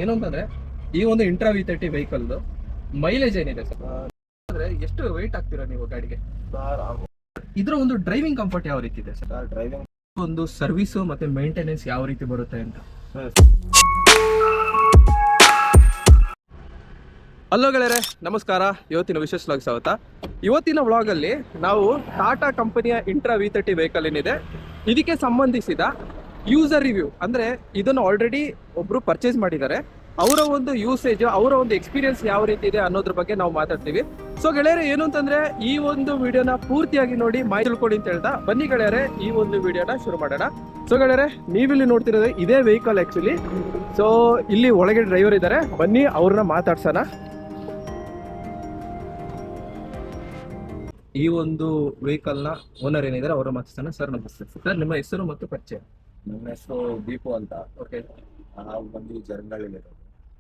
ಏನು ಅಂತಂದ್ರೆ ಈ ಒಂದು ಇಂಟ್ರಾ V30 ವೆಹಿಕಲ್ ಮೈಲೇಜ್ ಏನಿದೆ ಸರ್ ಅಂದ್ರೆ ಎಷ್ಟು ವೆಯ್ಟ್ ಆಗ್ತೀರಾ ನೀವು ಗಾಡಿಗೆ? ಇದ್ರ ಒಂದು ಡ್ರೈವಿಂಗ್ ಕಂಫರ್ಟ್ ಯಾವ ರೀತಿ ಇದೆ ಸರ್? ಡ್ರೈವಿಂಗ್ ಒಂದು ಸರ್ವಿಸ್ ಮತ್ತೆ ಮೇಂಟೆನೆನ್ಸ್ ಯಾವ ರೀತಿ ಬರುತ್ತೆ ಅಂತ. ಹಲೋ ಗೆಳೆಯರೆ, ನಮಸ್ಕಾರ. ಇವತ್ತಿನ ವಿಶೇಷ ವ್ಲಾಗ್ ಸ್ವಾಗತ. ಇವತ್ತಿನ ವ್ಲಾಗ್ ಅಲ್ಲಿ ನಾವು ಟಾಟಾ ಕಂಪನಿಯ ಇಂಟ್ರಾ V30 ವೆಹಿಕಲ್ ಏನಿದೆ ಇದಕ್ಕೆ ಸಂಬಂಧಿಸಿದ ಯೂಸರ್ ರಿವ್ಯೂ, ಅಂದ್ರೆ ಇದನ್ನು ಆಲ್ರೆಡಿ ಒಬ್ರು ಪರ್ಚೇಸ್ ಮಾಡಿದ್ದಾರೆ, ಅವರ ಒಂದು ಯೂಸೇಜ್, ಅವರ ಒಂದು ಎಕ್ಸ್ಪೀರಿಯನ್ಸ್ ಯಾವ ರೀತಿ ಇದೆ ಅನ್ನೋದ್ರ ಬಗ್ಗೆ ನಾವು ಮಾತಾಡ್ತೀವಿ. ಸೊ ಗೆಳೆಯರೆ, ಏನು ಅಂತಂದ್ರೆ ಈ ಒಂದು ವಿಡಿಯೋನ ಪೂರ್ತಿಯಾಗಿ ನೋಡಿ ಮಾಹಿತಿ ತಿಳ್ಕೊಳ್ಳಿ ಅಂತ ಹೇಳ್ತಾ ಬನ್ನಿ ಗೆಳೆಯರೆ ಈ ಒಂದು ವಿಡಿಯೋನ ಶುರು ಮಾಡೋಣ. ಸೊ ಗೆಳೆಯರೆ, ನೀವಿಲ್ಲಿ ನೋಡ್ತಿರೋದು ಇದೇ ವೆಹಿಕಲ್ ಆಕ್ಚುಲಿ. ಸೊ ಇಲ್ಲಿ ಒಳಗೆ ಡ್ರೈವರ್ ಇದ್ದಾರೆ, ಬನ್ನಿ ಅವ್ರನ್ನ ಮಾತಾಡ್ಸೋಣ. ಈ ಒಂದು ವೆಹಿಕಲ್ ನ ಓನರ್ ಏನಿದ್ದಾರೆ ಅವರ ಮಾತಾಡ್ಸೋಣ. ಸರ್ ನಮಸ್ತೆ ಸರ್, ನಿಮ್ಮ ಹೆಸರು ಮತ್ತು ಪರಿಚಯ? ನನ್ನ ಹೆಸರು ದೀಪು ಅಂತ. ಓಕೆ, ನಾವು ಬಂದು ಜರ್ನಳ್ಳಿ.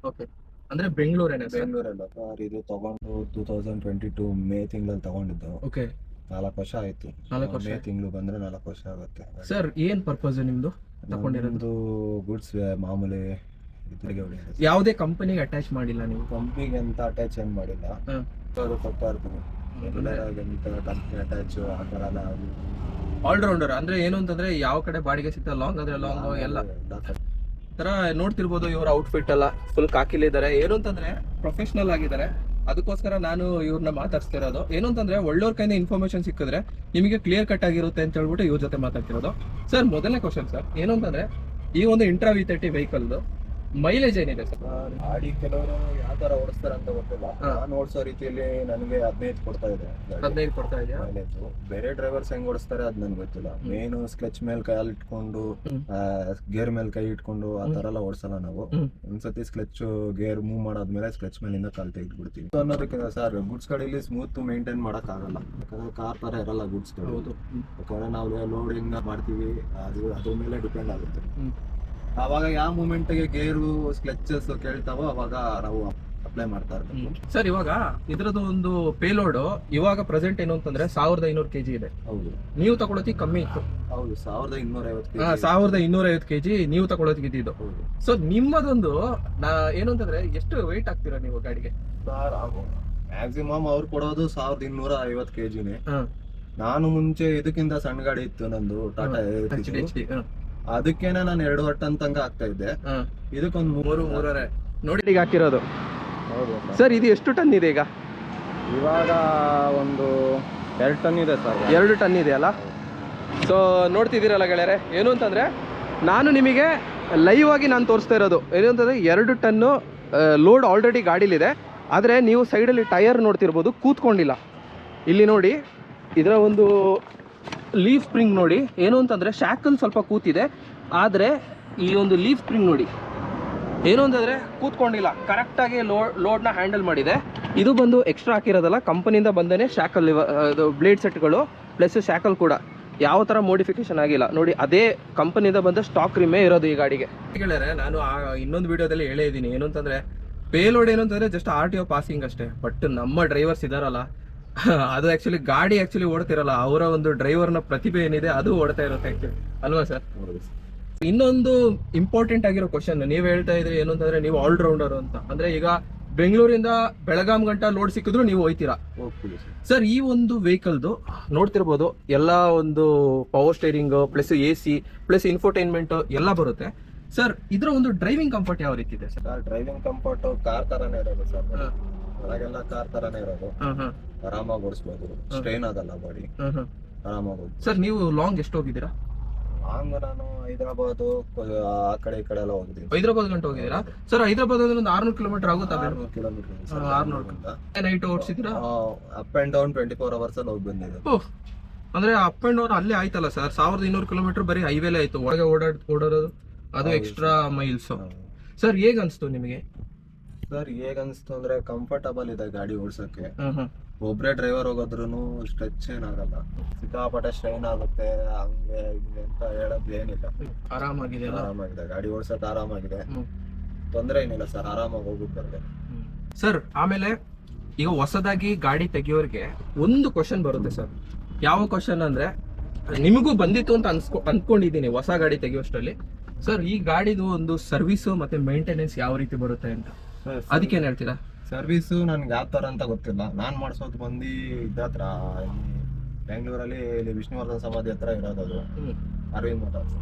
ಓಕೆ, ಅಂದ್ರೆ ಬೆಂಗಳೂರೇನೆ? ಬೆಂಗಳೂರಲ್ಲ ಸರ್, ಇದು ತಗೊಂಡು 2022 ಮೇ ತಿಂಗಳಲ್ಲಿ ತಗೊಂಡಿದ್ದು. ಓಕೆ, 4 ವರ್ಷ ಆಯ್ತು. 4 ವರ್ಷ ಮೇ ತಿಂಗಳು ಬಂದ್ರೆ 4 ವರ್ಷ ಆಗುತ್ತೆ. ಸರ್ ಏನ್ ಪರ್ಪಸ್ ನಿಮ್ದು ತಗೊಂಡಿರೋದು? ಗುಡ್ಸ್ ಮಾಮೂಲಿ ಇದ್ರಿಗೆ ಹೊಡೆಯೋದು. ಯಾವುದೇ ಕಂಪನಿಗೆ ಅಟ್ಯಾಚ್ ಮಾಡಿಲ್ಲ ನೀವು? ಕಂಪ್ನಿಗೆ ಅಂತ ಅಟ್ಯಾಚ್ ಏನ್ ಮಾಡಿಲ್ಲ. ಅದು ಕೊಡ್ತಾ ಇರ್ತೀವಿ ಕಂಪ್ನಿ ಅಟ್ಯಾಚ್ ಆ ಥರ ಎಲ್ಲ ಆಲ್ರೌಂಡರ್. ಅಂದ್ರೆ ಏನು ಅಂತಂದ್ರೆ ಯಾವ ಕಡೆ ಬಾಡಿಗೆ ಸಿಗ್ತದೆ, ಲಾಂಗ್ ಆದ್ರೆ ಲಾಂಗ್ ಎಲ್ಲ ತರ ನೋಡ್ತಿರ್ಬೋದು. ಇವ್ರ ಔಟ್ಫಿಟ್ ಎಲ್ಲ ಫುಲ್ ಕಾಕಿಲಿದ್ದಾರೆ. ಏನು ಅಂತಂದ್ರೆ ಪ್ರೊಫೆಷನಲ್ ಆಗಿದ್ದಾರೆ, ಅದಕ್ಕೋಸ್ಕರ ನಾನು ಇವ್ರನ್ನ ಮಾತಾಡ್ಸ್ತಿರೋದು. ಏನು ಅಂತಂದ್ರೆ ಒಳ್ಳೆಯವ್ರ ಕೈಯಿಂದ ಇನ್ಫಾರ್ಮೇಶನ್ ಸಿಕ್ಕಿದ್ರೆ ನಿಮಗೆ ಕ್ಲಿಯರ್ ಕಟ್ ಆಗಿರುತ್ತೆ ಅಂತ ಹೇಳ್ಬಿಟ್ಟು ಇವ್ರ ಜೊತೆ ಮಾತಾಡ್ತಿರೋದು. ಸರ್, ಮೊದಲನೇ ಕ್ವಶನ್ ಸರ್, ಏನು ಅಂತಂದ್ರೆ ಈ ಒಂದು ಇಂಟ್ರಾ V30 ವೆಹಿಕಲ್ ಮೈಲೇಜ್ ಏನಿದೆ ಸರ್? ಗಾಡಿ ಕೆಲವರು ಯಾವ ತರ ಓಡಿಸ್ತಾರೆ ಅಂತ ಗೊತ್ತಿಲ್ಲ. ನಾನು ಓಡಿಸೋ ರೀತಿಯಲ್ಲಿ ನನಗೆ 15 ಕೊಡ್ತಾ ಇದೆ. 15 ಕೊಡ್ತಾ ಇದೆಯಾ? ಬೇರೆ ಡ್ರೈವರ್ಸ್ ಹೆಂಗ್ ಓಡಿಸ್ತಾರೆ ಅದ್ ನನ್ಗೆ ಗೊತ್ತಿಲ್ಲ. ಮೇನ್ ಸ್ಕ್ಲೆಚ್ ಮೇಲೆ ಕೈ ಇಟ್ಕೊಂಡು ಗೇರ್ ಮೇಲೆ ಕೈ ಇಟ್ಕೊಂಡು ಆ ತರ ಎಲ್ಲ ಓಡಿಸಲ್ಲ ನಾವು. ಒಂದ್ಸತಿ ಸ್ಕ್ಲೆಚ್ ಗೇರ್ ಮೂವ್ ಮಾಡಾದ್ಮೇಲೆ ಸ್ಕ್ಲೆಚ್ ಮೇಲಿಂದ ಕಾಲ್ ತೆಗೆದ್ಬಿಡ್ತೀವಿ. ಅನ್ನೋದಕ್ಕಿಂತ ಸರ್, ಗುಡ್ಸ್ ಗಾಡಿಲಿ ಸ್ಮೂತ್ ಮೇಂಟೈನ್ ಮಾಡಕ್ ಆಗಲ್ಲ, ಯಾಕಂದ್ರೆ ಕಾರ್ ತರ ಇರಲ್ಲ ಗುಡ್ಸ್ ಗಾಡಿ. ಹೌದು, ಯಾಕಂದ್ರೆ ನಾವು ಲೋಡಿಂಗ್ ಮಾಡ್ತೀವಿ, ಅದ್ರ ಮೇಲೆ ಡಿಪೆಂಡ್ ಆಗುತ್ತೆ. ಅವಾಗ ಯಾವ ಮೂಮೆಂಟ್ಗೆ ಗೇರು ಸ್ಕ್ಲೆಚಸ್ ಕೇಳ್ತಾವೋ ಅವಾಗ ನಾವು ಅಪ್ಲೈ ಮಾಡ್ತಾ ಇರ್ತೀವಿ. ಸರ್, ಇವಾಗ ಇದ್ರದ್ದು ಒಂದು ಪೇಲೋಡ್ ಇವಾಗ ಪ್ರೆಸೆಂಟ್ ಏನು ಅಂತಂದ್ರೆ 1500 kg ಇದೆ. ಹೌದು, ನೀವು ತಗೊಳೋತಿ ಕಮ್ಮಿ ಇತ್ತು. ಹೌದು, 1250 1250 kg ನೀವು ತಗೊಳೋದಕ್ಕೆ ಇದ್ದಿದ್ದು. ಸೊ ನಿಮ್ಮದೊಂದು ಏನು ಅಂತಂದ್ರೆ ಎಷ್ಟು ವೆಯ್ಟ್ ಆಗ್ತೀರಾ ನೀವು ಗಾಡಿಗೆ? ಮ್ಯಾಕ್ಸಿಮಮ್ ಅವ್ರು ಕೊಡೋದು 1250 kgನೇ. ನಾನು ಮುಂಚೆ ಇದಕ್ಕಿಂತ ಸಣ್ಣ ಗಾಡಿ ಇತ್ತು ನಂದು, ಟಾಟಾ ಅದಕ್ಕೇನೆ ನಾನು 2 ಟನ್ ತನಕ ಆಗ್ತಾ ಇದ್ದೆ. ಇದಕ್ಕೊಂದು 3 ನೋಡಿ ಈಗ ಹಾಕಿರೋದು. ಹೌದು ಸರ್, ಇದು ಎಷ್ಟು ಟನ್ ಇದೆ ಈಗ? ಇವಾಗ ಒಂದು 2 ಟನ್ ಇದೆ ಸರ್. 2 ಟನ್ ಇದೆ ಅಲ್ಲ? ಸೊ ನೋಡ್ತಿದ್ದೀರಲ್ಲ ಗೆಳೆಯರೆ, ಏನು ಅಂತಂದ್ರೆ ನಾನು ನಿಮಗೆ ಲೈವ್ ಆಗಿ ನಾನು ತೋರಿಸ್ತಾ ಇರೋದು. ಏನು ಅಂತಂದ್ರೆ 2 ಟನ್ನು ಲೋಡ್ ಆಲ್ರೆಡಿ ಗಾಡೀಲಿದೆ. ಆದರೆ ನೀವು ಸೈಡಲ್ಲಿ ಟೈರ್ ನೋಡ್ತಿರ್ಬೋದು, ಕೂತ್ಕೊಂಡಿಲ್ಲ. ಇಲ್ಲಿ ನೋಡಿ, ಇದರ ಒಂದು ಲೀಫ್ ಸ್ಪ್ರಿಂಗ್ ನೋಡಿ, ಏನು ಅಂತಂದರೆ ಶಾಕಲ್ ಸ್ವಲ್ಪ ಕೂತಿದೆ, ಆದರೆ ಈ ಒಂದು ಲೀಫ್ ಸ್ಪ್ರಿಂಗ್ ನೋಡಿ ಏನು ಅಂತಂದರೆ ಕೂತ್ಕೊಂಡಿಲ್ಲ, ಕರೆಕ್ಟಾಗಿ ಲೋಡ್ನ ಹ್ಯಾಂಡಲ್ ಮಾಡಿದೆ. ಇದು ಬಂದು ಎಕ್ಸ್ಟ್ರಾ ಹಾಕಿರೋದಲ್ಲ, ಕಂಪನಿಯಿಂದ ಬಂದೇ ಶಾಕಲ್, ಇದು ಬ್ಲೇಡ್ ಸೆಟ್ಗಳು ಪ್ಲಸ್ ಶಾಕಲ್ ಕೂಡ ಯಾವ ಥರ ಮೋಡಿಫಿಕೇಶನ್ ಆಗಿಲ್ಲ ನೋಡಿ. ಅದೇ ಕಂಪನಿಯಿಂದ ಬಂದ ಸ್ಟಾಕ್ ರಿಮೇ ಇರೋದು ಈ ಗಾಡಿಗೆ. ಹೇಳಿದ್ರೆ ನಾನು ಇನ್ನೊಂದು ವಿಡಿಯೋದಲ್ಲಿ ಹೇಳೇ ಇದ್ದೀನಿ, ಏನು ಅಂತಂದರೆ ಪೇಲೋಡ್ ಏನು ಅಂತಂದರೆ ಜಸ್ಟ್ RTO ಪಾಸಿಂಗ್ ಅಷ್ಟೇ. ಬಟ್ ನಮ್ಮ ಡ್ರೈವರ್ಸ್ ಇದ್ದಾರಲ್ಲ, ಅದು ಆಕ್ಚುಲಿ ಗಾಡಿ ಆಕ್ಚುಲಿ ಓಡ್ತಿರಲ್ಲ, ಅವರ ಒಂದು ಡ್ರೈವರ್ನ ಪ್ರತಿಭೆ ಏನಿದೆ ಅದು ಓಡ್ತಾ ಇರುತ್ತೆ ಆಕ್ಚುಲಿ, ಅಲ್ವಾ ಸರ್? ಇನ್ನೊಂದು ಇಂಪಾರ್ಟೆಂಟ್ ಆಗಿರೋ ಕ್ವಶನ್, ನೀವು ಹೇಳ್ತಾ ಇದ್ರಿ ಏನು ಅಂತಂದ್ರೆ ನೀವು ಆಲ್ರೌಂಡರ್ ಅಂತ. ಅಂದ್ರೆ ಈಗ ಬೆಂಗಳೂರಿಂದ ಬೆಳಗಾಂ ಗಂಟ ಲೋಡ್ ಸಿಕ್ಕಿದ್ರು ನೀವು ಹೋಯ್ತೀರಾ ಸರ್. ಈ ಒಂದು ವೆಹಿಕಲ್ದು ನೋಡ್ತಿರ್ಬೋದು, ಎಲ್ಲ ಒಂದು power steering plus AC plus infotainment ಎಲ್ಲ ಬರುತ್ತೆ. ಸರ್, ಇದರ ಒಂದು ಡ್ರೈವಿಂಗ್ ಕಂಫರ್ಟ್ ಯಾವ ರೀತಿ ಇದೆ ಸರ್? ಡ್ರೈವಿಂಗ್ ಕಂಫರ್ಟ್ ಕಾರ್ ತರಾನೇ ಇರೋದು ಸರ್. ಒಳಗೆಲ್ಲ ಕಾರ್ ತರಾನೇ ಇರೋದು, ಆರಾಮಾಗಿ ಓಡಿಸ್ಬೋದು, ಸ್ಟ್ರೈನ್ ಆಗಲ್ಲ ಬಾಡಿ, ಆರಾಮಾಗಿ. ಸರ್, ನೀವು ಲಾಂಗ್ ಎಷ್ಟು ಹೋಗಿದ್ದೀರಾ? ಲಾಂಗ್ ನಾನು ಹೈದರಾಬಾದ್ ಆ ಕಡೆ ಈ ಕಡೆ ಎಲ್ಲ ಹೋಗಿದ್ದೀನಿ. ಹೈದರಾಬಾದ್ ಗಂಟೆ ಹೋಗಿದ್ದೀರಾ ಸರ್? ಹೈದರಾಬಾದ್ ಅಂದ್ರೆ ಒಂದು 600 ಕಿಲೋಮೀಟರ್ ಆಗುತ್ತಾ? 600 ಕಿಲೋಮೀಟರ್. 600 ನೈಟ್ ಓಡಿಸಿದ್ರಾ? ಅಪ್ ಅಂಡ್ ಡೌನ್ 24 ಅವರ್ಸ್ ಅಲ್ಲಿ ಹೋಗಿ ಬಂದಿದೆ. ಅಂದ್ರೆ ಅಪ್ ಅಂಡ್ ಡೌನ್ ಅಲ್ಲೇ ಆಯ್ತಲ್ಲ ಸರ್? 1200 ಕಿಲೋಮೀಟರ್ ಬರೀ ಹೈವೇಲೆ ಆಯ್ತು, ಒಳಗೆ ಓಡೋದು ಅದು ಎಕ್ಸ್ಟ್ರಾ ಮೈಲ್ಸ್. ಸರ್, ಹೇಗ್ ಅನ್ಸ್ತು ನಿಮಗೆ? ಸರ್, ಹೇಗನ್ಸ್ತು ಅಂದ್ರೆ ಕಂಫರ್ಟಬಲ್ ಇದೆ ಗಾಡಿ ಓಡ್ಸಕ್ಕೆ. ಒಬ್ರೇ ಡ್ರೈವರ್ ಹೋಗೋದ್ರೂ ಸ್ಟ್ರೆಚ್ ಏನಾಗಲ್ಲ, ಸಿಕ್ಕಾಪಟ್ಟೆ ಸ್ಟ್ರೈನ್ ಆಗುತ್ತೆ ಹಂಗೆ ಹಿಂಗೆ ಅಂತ ಹೇಳೋದು ಏನಿಲ್ಲ. ಆರಾಮಾಗಿದೆ ಗಾಡಿ ಓಡ್ಸಕ್, ಆರಾಮಾಗಿದೆ, ತೊಂದರೆ ಏನಿಲ್ಲ ಸರ್, ಆರಾಮಾಗಿ ಹೋಗ್ಬಿಟ್ಟು ಬರ್ದೆ ಸರ್. ಆಮೇಲೆ ಈಗ ಹೊಸದಾಗಿ ಗಾಡಿ ತೆಗಿಯೋರಿಗೆ ಒಂದು ಕ್ವಶನ್ ಬರುತ್ತೆ ಸರ್. ಯಾವ ಕ್ವಶನ್ ಅಂದ್ರೆ, ನಿಮಗೂ ಬಂದಿತ್ತು ಅಂತ ಅನ್ಕೊಂಡಿದ್ದೀನಿ ಹೊಸ ಗಾಡಿ ತೆಗಿಯೋಷ್ಟರಲ್ಲಿ, ಸರ್ ಈ ಗಾಡಿದು ಒಂದು ಸರ್ವಿಸ್ ಮತ್ತೆ ಮೇಂಟೆನೆನ್ಸ್ ಯಾವ ರೀತಿ ಬರುತ್ತೆ ಅಂತ ಅದಕ್ಕೆ ಏನ್ ಹೇಳ್ತೀರಾ? ಸರ್ವಿಸು ನನ್ಗೆ ಯಾವ ತರ ಅಂತ ಗೊತ್ತಿಲ್ಲ. ನಾನ್ ಮಾಡ್ಸೋದು ಬಂದು ಇದ್ರ ಬೆಂಗಳೂರಲ್ಲಿ ಇಲ್ಲಿ ವಿಷ್ಣುವರ್ಧನ್ ಸಮಾಧಿ ಹತ್ರ ಇರೋದು ಅದು ಅರವಿಂದ್ ಮೋಟಾರ್ಸ್.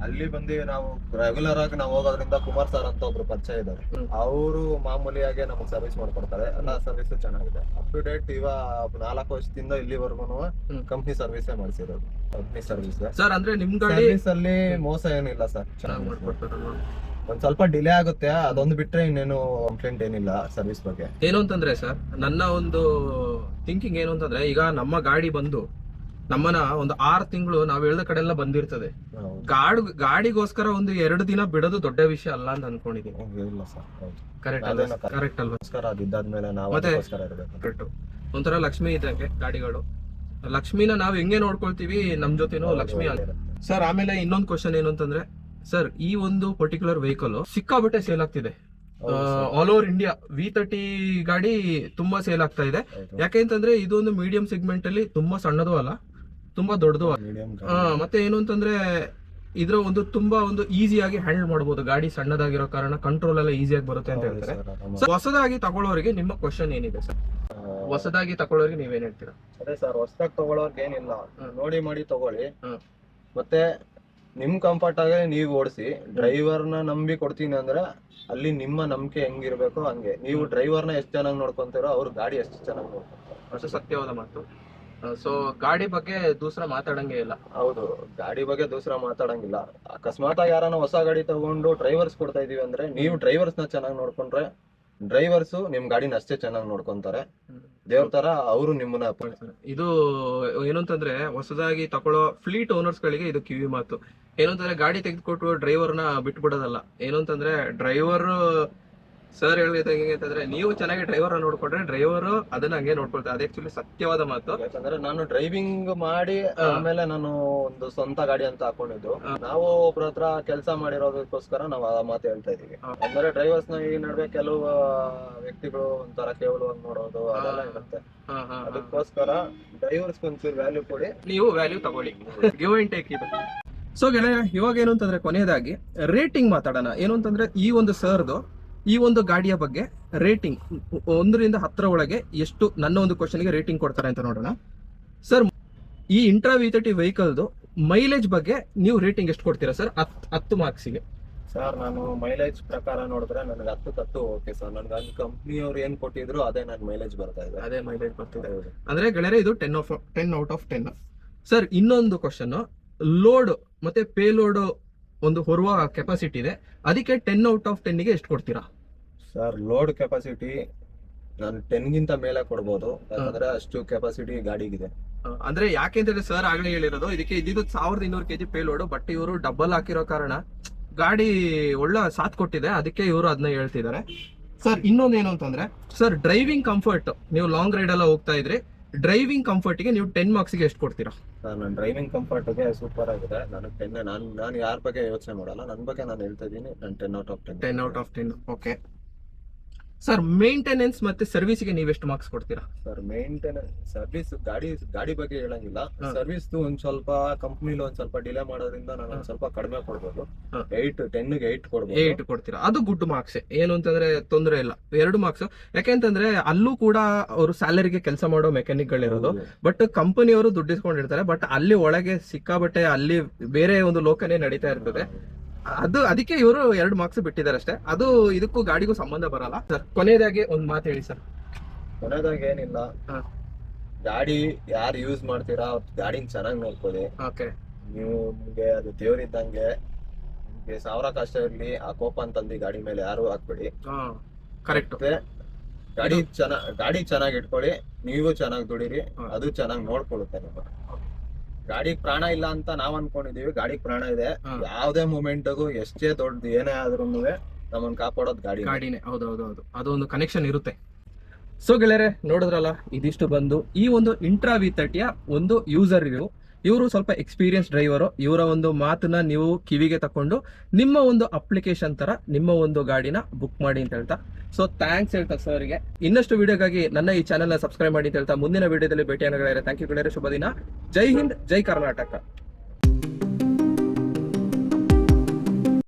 ಅಲ್ಲಿ ಬಂದು ನಾವು ರೆಗ್ಯುಲರ್ ಆಗಿ ನಾವು ಹೋಗೋದ್ರಿಂದ ಕುಮಾರ್ ಸರ್ ಅಂತ ಒಬ್ರು ಪರಿಚಯ ಇದ್ದಾರೆ. ಅವರು ಮಾಮೂಲಿಯಾಗಿ ನಮಗೆ ಸರ್ವಿಸ್ ಮಾಡ್ಕೊಡ್ತಾರೆ. ಎಲ್ಲ ಸರ್ವಿಸ್ ಚೆನ್ನಾಗಿದೆ, ಅಪ್ ಟು ಡೇಟ್. ಇವಾಗ 4 ವರ್ಷದಿಂದ ಇಲ್ಲಿವರೆಗೂ ಕಂಪ್ನಿ ಸರ್ವಿಸ್ ಮಾಡಿಸಿರೋದು. ಕಂಪ್ನಿ ಸರ್ವಿಸ್ ಸರ್ ಅಂದ್ರೆ ನಿಮ್ ಗಾಡಿ ಸರ್ವಿಸ್ ಅಲ್ಲಿ ಮೋಸ ಏನಿಲ್ಲ ಸರ್, ಚೆನ್ನಾಗಿ ಮಾಡ್ಕೊಡ್ತಾರೆ. ಒಂದ್ ಸ್ವಲ್ಪ ಡಿಲೇ ಆಗುತ್ತೆ, ಅದೊಂದು ಬಿಟ್ರೆ ಇನ್ನೇನು ಕಂಪ್ಲೇಂಟ್ ಏನಿಲ್ಲ ಸರ್ವಿಸ್ ಬಗ್ಗೆ. ಏನು ಅಂತಂದ್ರೆ ಸರ್, ನನ್ನ ಒಂದು ಥಿಂಕಿಂಗ್ ಏನು ಅಂತಂದ್ರೆ, ಈಗ ನಮ್ಮ ಗಾಡಿ ಬಂದು ನಮ್ಮನ್ನ ಒಂದು 6 ತಿಂಗಳು ನಾವ್ ಹೇಳ್ದ ಕಡೆ ಎಲ್ಲ ಬಂದಿರ್ತದೆ. ಗಾಡಿಗೋಸ್ಕರ ಒಂದು 2 ದಿನ ಬಿಡೋದು ದೊಡ್ಡ ವಿಷಯ ಅಲ್ಲ ಅಂತ ಅನ್ಕೊಂಡಿದೀನಿ. ಇಲ್ಲ ಸರ್, ಕರೆಕ್ಟ್ ಅಲ್ವಾ? ಅದಿದ್ದಾದ್ಮೇಲೆ ನಾವು ಮತ್ತೆ ಅದಕ್ಕೋಸ್ಕರ ಇರ್ಬೇಕು. ಕರೆಕ್ಟ್. ಒಂಥರ ಲಕ್ಷ್ಮಿ ಇದ್ದಂಗೆ ಗಾಡಿಗಳು. ಲಕ್ಷ್ಮಿನ ನಾವ್ ಹೆಂಗೆ ನೋಡ್ಕೊಳ್ತೀವಿ, ನಮ್ ಜೊತೆನೂ ಲಕ್ಷ್ಮಿ ಆಗುತ್ತೆ ಸರ್. ಆಮೇಲೆ ಇನ್ನೊಂದು ಕ್ವಶನ್ ಏನು ಅಂತಂದ್ರೆ ಸರ್, ಈ ಒಂದು ಪರ್ಟಿಕ್ಯುಲರ್ ವೆಹಿಕಲ್ ಸಿಕ್ಕಾಬಟ್ಟೆ ಸೇಲ್ ಆಗ್ತಿದೆ ಆಲ್ ಓವರ್ ಇಂಡಿಯಾ. V30 ಗಾಡಿ ತುಂಬಾ ಸೇಲ್ ಆಗ್ತಾ ಇದೆ. ಯಾಕೆಂತಂದ್ರೆ ಇದು ಒಂದು ಮೀಡಿಯಂ ಸೆಗ್ಮೆಂಟ್ ಅಲ್ಲಿ ತುಂಬಾ ಸಣ್ಣದು ಅಲ್ಲ, ತುಂಬಾ ದೊಡ್ಡದು. ಮತ್ತೆ ಏನು ಅಂತಂದ್ರೆ ಇದ್ರ ಒಂದು ತುಂಬಾ ಒಂದು ಈಸಿಯಾಗಿ ಹ್ಯಾಂಡಲ್ ಮಾಡಬಹುದು. ಗಾಡಿ ಸಣ್ಣದಾಗಿರೋ ಕಾರಣ ಕಂಟ್ರೋಲ್ ಎಲ್ಲ ಈಸಿಯಾಗಿ ಬರುತ್ತೆ ಅಂತ ಹೇಳ್ತಾರೆ. ಹೊಸದಾಗಿ ತಗೊಳ್ಳೋರಿಗೆ ನಿಮ್ಮ ಕ್ವಶನ್ ಏನಿದೆ ಸರ್? ಹೊಸದಾಗಿ ತಗೊಳ್ಳೋರಿಗೆ ನೀವೇನ್ ಹೇಳ್ತೀರಾ? ಅದೇ ಸರ್, ಹೊಸದಾಗಿ ತಗೊಳ್ಳೋರ್ಗೆ ಏನಿಲ್ಲ, ನೋಡಿ ಮಾಡಿ ತಗೊಳ್ಳಿ. ಮತ್ತೆ ನಿಮ್ ಕಂಫರ್ಟ್ ಆಗಿ ನೀವು ಓಡಿಸಿ. ಡ್ರೈವರ್ನ ನಂಬಿ ಕೊಡ್ತೀನಿ ಅಂದ್ರೆ ಅಲ್ಲಿ ನಿಮ್ಮ ನಂಬಿಕೆ ಹೆಂಗಿರ್ಬೇಕೋ ಹಂಗೆ. ನೀವು ಡ್ರೈವರ್ನ ಎಷ್ಟು ಚೆನ್ನಾಗಿ ನೋಡ್ಕೊಂತೀರೋ ಅವ್ರು ಗಾಡಿ ಎಷ್ಟು ಚೆನ್ನಾಗಿ ನೋಡ್ಕೊಂತಾರೆ. ಅಷ್ಟು ಸತ್ಯವಾದ ಮಾತು. ಸೊ ಗಾಡಿ ಬಗ್ಗೆ ದೂಸರ ಮಾತಾಡಂಗೆ ಇಲ್ಲ. ಹೌದು, ಗಾಡಿ ಬಗ್ಗೆ ದೂಸರ ಮಾತಾಡಂಗಿಲ್ಲ. ಅಕಸ್ಮಾತ್ ಆಗಿ ಯಾರನ್ನ ಹೊಸ ಗಾಡಿ ತಗೊಂಡು ಡ್ರೈವರ್ಸ್ ಕೊಡ್ತಾ ಇದೀವಿ ಅಂದ್ರೆ, ನೀವು ಡ್ರೈವರ್ಸ್ ನ ಚೆನ್ನಾಗಿ ನೋಡ್ಕೊಂಡ್ರೆ ಡ್ರೈವರ್ಸ್ ನಿಮ್ ಗಾಡಿನ ಅಷ್ಟೇ ಚೆನ್ನಾಗಿ ನೋಡ್ಕೊಂತಾರೆ. ದೇವ್ರ ತರ ಅವರು ನಿಮ್ಮನ್ನ. ಇದು ಏನು ಅಂತಂದ್ರೆ, ಹೊಸದಾಗಿ ತಗೊಳ್ಳೋ ಫ್ಲೀಟ್ ಓನರ್ಸ್ ಗಳಿಗೆ ಇದು ಕಿವಿ ಮಾತು. ಏನು ಅಂತಂದ್ರೆ, ಗಾಡಿ ತೆಗೆದುಕೊಟ್ಟು ಡ್ರೈವರ್ನ ಬಿಟ್ಬಿಡೋದಲ್ಲ. ಏನು ಅಂತಂದ್ರೆ, ಡ್ರೈವರ್ ಸರ್ ಹೇಳಿದಂಗೆ ಅಂತಂದ್ರೆ, ನೀವು ಚೆನ್ನಾಗಿ ಡ್ರೈವರ್ ನೋಡ್ಕೊಂಡ್ರೆ ಡ್ರೈವರ್ ಅದನ್ನ ಹಂಗೆ ನೋಡ್ಕೊಳ್ತಾರೆ. ಅದು ಆಕ್ಚುಲಿ ಸತ್ಯವಾದ ಮಾತು. ಯಾಕಂದ್ರೆ ನಾನು ಡ್ರೈವಿಂಗ್ ಮಾಡಿ ಆಮೇಲೆ ನಾನು ಒಂದು ಸ್ವಂತ ಗಾಡಿ ಅಂತ ಹಾಕೊಂಡಿದ್ದು. ನಾವು ಒಬ್ರ ಹತ್ರ ಕೆಲಸ ಮಾಡಿರೋದಕ್ಕೋಸ್ಕರ ನಾವು ಆ ಮಾತು ಹೇಳ್ತಾ ಇದೀವಿ. ಅಂದ್ರೆ ಡ್ರೈವರ್ಸ್ ನ ಈ ನಡುವೆ ಕೆಲವು ವ್ಯಕ್ತಿಗಳು ಒಂಥರ ಕೇವಲ ನೋಡೋದು ಅದೆಲ್ಲ ಇರುತ್ತೆ. ಅದಕ್ಕೋಸ್ಕರ ಡ್ರೈವರ್ಸ್ ಒಂಚೂರು ವ್ಯಾಲ್ಯೂ ಕೊಡಿ, ನೀವು ವ್ಯಾಲ್ಯೂ ತಗೊಳ್ಳಿ. ಗಿವ್ ಅಂಡ್ ಟೇಕ್ ಇದು. ಸೊ ಗೆಳೆಯ, ಇವಾಗ ಏನು ಅಂತಂದ್ರೆ ಕೊನೆಯದಾಗಿ ರೇಟಿಂಗ್ ಮಾತಾಡೋಣ. ಏನು ಅಂತಂದ್ರೆ, ಈ ಒಂದು ಸರ್ದು ಈ ಒಂದು ಗಾಡಿಯ ಬಗ್ಗೆ ರೇಟಿಂಗ್ 1 ರಿಂದ 10 ಒಳಗೆ ಎಷ್ಟು, ನನ್ನ ಒಂದು ಕ್ವಶನ್ಗೆ ರೇಟಿಂಗ್ ಕೊಡ್ತಾರೆ ಅಂತ ನೋಡೋಣ. ಸರ್, ಈ ಇಂಟ್ರಾ V30 ವೆಹಿಕಲ್ದು ಮೈಲೇಜ್ ಬಗ್ಗೆ ನೀವು ರೇಟಿಂಗ್ ಎಷ್ಟು ಕೊಡ್ತೀರಾ ಸರ್? 10 ಮಾರ್ಕ್ಸಿಗೆ. ಸರ್, ನಾನು ಮೈಲೇಜ್ ಪ್ರಕಾರ ನೋಡಿದ್ರೆ ನನಗೆ 10 ಓಕೆ ಸರ್. ನನಗೆ ಅಲ್ಲಿ ಕಂಪ್ನಿಯವ್ರು ಏನ್ ಕೊಟ್ಟಿದ್ರು ಅದೇ ನನ್ನ ಮೈಲೇಜ್ ಬರ್ತಾ ಇದೆ. ಅದೇ ಮೈಲೇಜ್ ಬರ್ತಿದೆ. ಅಂದ್ರೆ ಗೆಳೆಯರೆ, ಇದು 10 ಔಟ್ ಆಫ್ 10. ಸರ್, ಇನ್ನೊಂದು ಕ್ವಶನ್, ಲೋಡ್ ಮತ್ತೆ ಪೇ ಲೋಡ್ ಒಂದು ಹೊರುವ ಕೆಪಾಸಿಟಿ ಇದೆ, ಅದಕ್ಕೆ 10 ಔಟ್ ಆಫ್ 10 ಗೆ ಎಷ್ಟು ಕೊಡ್ತೀರಾ? ಸರ್, ಲೋಡ್ ಕೆಪಾಸಿಟಿ ನಾನು 10 ಗಿಂತ ಮೇಲೆ ಕೊಡ್ಬೋದು. ಯಾಕಂದ್ರೆ ಅಷ್ಟು ಕೆಪಾಸಿಟಿ ಗಾಡಿಗಿದೆ. ಅಂದ್ರೆ ಯಾಕೆ ಅಂತಂದ್ರೆ ಸರ್ ಆಗ್ಲೇ ಹೇಳಿರೋದು, ಇದಕ್ಕೆ ಇದ್ದಿದ್ದು 1200 kg ಪೇ ಲೋಡ್. ಬಟ್ ಇವರು ಡಬಲ್ ಹಾಕಿರೋ ಕಾರಣ ಗಾಡಿ ಒಳ್ಳೆ ಸಾಥ್ ಕೊಟ್ಟಿದೆ, ಅದಕ್ಕೆ ಇವರು ಅದನ್ನ ಹೇಳ್ತಿದ್ದಾರೆ. ಸರ್, ಇನ್ನೊಂದೇನು ಅಂತಂದ್ರೆ ಸರ್, ಡ್ರೈವಿಂಗ್ ಕಂಫರ್ಟ್, ನೀವು ಲಾಂಗ್ ರೈಡ್ ಎಲ್ಲ ಹೋಗ್ತಾ ಇದ್ರಿ, ಡ್ರೈವಿಂಗ್ ಕಂಫರ್ಟ್ ಗೆ ನೀವು 10 ಮಾರ್ಕ್ಸ್ ಗೆ ಎಷ್ಟು ಕೊಡ್ತೀರಾ? ನನ್ನ ಡ್ರೈವಿಂಗ್ ಕಂಫರ್ಟ್ ಗೆ ಸೂಪರ್ ಆಗಿದೆ. ನನಗೆ 10. ನಾನು ಯಾರ ಬಗ್ಗೆ ಯೋಚನೆ ಮಾಡಲ್ಲ, ನನ್ನ ಬಗ್ಗೆ ನಾನು ಹೇಳ್ತಾ ಇದ್ದೀನಿ. ನಾನು 10 out of 10. 10 out of 10. Okay sir, maintenance ಮತ್ತೆ ಸರ್ವಿಸ್ ಗೆ ನೀವು ಎಷ್ಟು ಮಾರ್ಕ್ಸ್ ಕೊಡ್ತೀರಾ? ಸರ್, ಮೇಂಟೆನೆನ್ಸ್, ಸರ್ವಿಸ್, ಗಾಡಿ ಬಗ್ಗೆ ಹೇಳಂಗಿಲ್ಲ. ಸರ್ವಿಸ್ ಒಂದ್ ಸ್ವಲ್ಪ ಕಂಪ್ನಿಲಿ ಒಂದ್ ಸ್ವಲ್ಪ ಡಿಲೇ ಮಾಡೋದ್ರಿಂದ ನಾನು ಒಂದ್ ಸ್ವಲ್ಪ ಕಡಿಮೆ ಕೊಡ್ಬೋದು. 10 ಗೆ 8 ಕೊಡ್ಬೋದು. 8 ಕೊಡ್ತೀರಾ? ಅದು ಗುಡ್ ಮಾರ್ಕ್ಸ್. ಏನು ಅಂತಂದ್ರೆ ತೊಂದರೆ ಇಲ್ಲ, 2 ಮಾರ್ಕ್ಸ್. ಯಾಕೆಂತಂದ್ರೆ ಅಲ್ಲೂ ಕೂಡ ಅವರು ಸ್ಯಾಲರಿಗೆ ಕೆಲಸ ಮಾಡೋ ಮೆಕ್ಯಾನಿಕ್ ಗಳಿರೋದು. ಬಟ್ ಕಂಪನಿಯವರು ದುಡ್ಡು ಇಸ್ಕೊಂಡಿರ್ತಾರೆ. ಬಟ್ ಅಲ್ಲಿ ಒಳಗೆ ಸಿಕ್ಕಾಬಟ್ಟೆ ಅಲ್ಲಿ ಬೇರೆ ಒಂದು ಲೋಕನೇ ನಡೀತಾ ಇರ್ತದೆ. ಅದಕ್ಕೆ ಇವರು 2 ಮಾರ್ಕ್ಸ್ ಬಿಟ್ಟಿದ್ದಾರೆ ಅಷ್ಟೇ. ಅದು ಇದಕ್ಕೂ ಗಾಡಿಗೂ ಸಂಬಂಧ ಬರಲ್ಲ. ಸರ್, ಕೊನೆಯದಾಗಿ ಒಂದ್ ಮಾತು ಹೇಳಿ ಸರ್. ಕೊನೆಯದಾಗಿ ಏನಿಲ್ಲ, ಗಾಡಿ ಯಾರು ಯೂಸ್ ಮಾಡ್ತೀರಾ ಗಾಡಿನ ಚೆನ್ನಾಗಿ ನೋಡ್ಕೊಳ್ಳಿ. ನಿಮ್ಗೆ ಅದು ದೇವ್ರಿದ್ದಂಗೆ. ನಿಮ್ಗೆ 1000 ಕಷ್ಟ ಇರ್ಲಿ, ಆ ಕೋಪ ಅಂತಂದು ಗಾಡಿ ಮೇಲೆ ಯಾರು ಹಾಕ್ಬೇಡಿ. ಕರೆಕ್ಟ್. ಗಾಡಿ ಚೆನ್ನಾಗಿ ಇಟ್ಕೊಳ್ಳಿ, ನೀವು ಚೆನ್ನಾಗಿ ದುಡೀರಿ, ಅದು ಚೆನ್ನಾಗಿ ನೋಡ್ಕೊಳ್ಳುತ್ತೆ. ನಿಮ್ಮ ಗಾಡಿ ಪ್ರಾಣ ಇಲ್ಲ ಅಂತ ನಾವ್ ಅನ್ಕೊಂಡಿದೀವಿ, ಗಾಡಿ ಪ್ರಾಣ ಇದೆ. ಯಾವ್ದೇ ಮೂಮೆಂಟ್ಗೂ ಎಷ್ಟೇ ದೊಡ್ಡದು ಏನೇ ಆದ್ರೂ ನಮ್ಮನ್ನ ಕಾಪಾಡೋದು ಗಾಡಿನೇ. ಹೌದೌದು, ಅದೊಂದು ಕನೆಕ್ಷನ್ ಇರುತ್ತೆ. ಸೊ ಗೆಳೆಯರೆ, ನೋಡಿದ್ರಲ್ಲ, ಇದಿಷ್ಟು ಬಂದು ಈ ಒಂದು ಇಂಟ್ರಾ V30 ಒಂದು ಯೂಸರ್ ರಿವ್ಯೂ. ಇವರು ಸ್ವಲ್ಪ ಎಕ್ಸ್ಪೀರಿಯನ್ಸ್ ಡ್ರೈವರು. ಇವರ ಒಂದು ಮಾತನ್ನ ನೀವು ಕಿವಿಗೆ ತಕೊಂಡು ನಿಮ್ಮ ಒಂದು ಅಪ್ಲಿಕೇಶನ್ ತರ ನಿಮ್ಮ ಒಂದು ಗಾಡಿನ ಬುಕ್ ಮಾಡಿ ಅಂತ ಹೇಳ್ತಾ, ಸೊ ಥ್ಯಾಂಕ್ಸ್ ಹೇಳ್ತಾ ಸರ್ಗೆ. ಇನ್ನಷ್ಟು ವಿಡಿಯೋಗಾಗಿ ನನ್ನ ಈ ಚಾನೆಲ್ ನ ಸಬ್ಸ್ಕ್ರೈಬ್ ಮಾಡಿ ಅಂತ ಹೇಳ್ತಾ ಮುಂದಿನ ವಿಡಿಯೋದಲ್ಲಿ ಭೇಟಿಯಾಗಲಿದ್ದಾರೆ. ಥ್ಯಾಂಕ್ ಯು ಗೆಳೆಯರೆ, ಶುಭ ದಿನ. ಜೈ ಹಿಂದ್, ಜೈ ಕರ್ನಾಟಕ.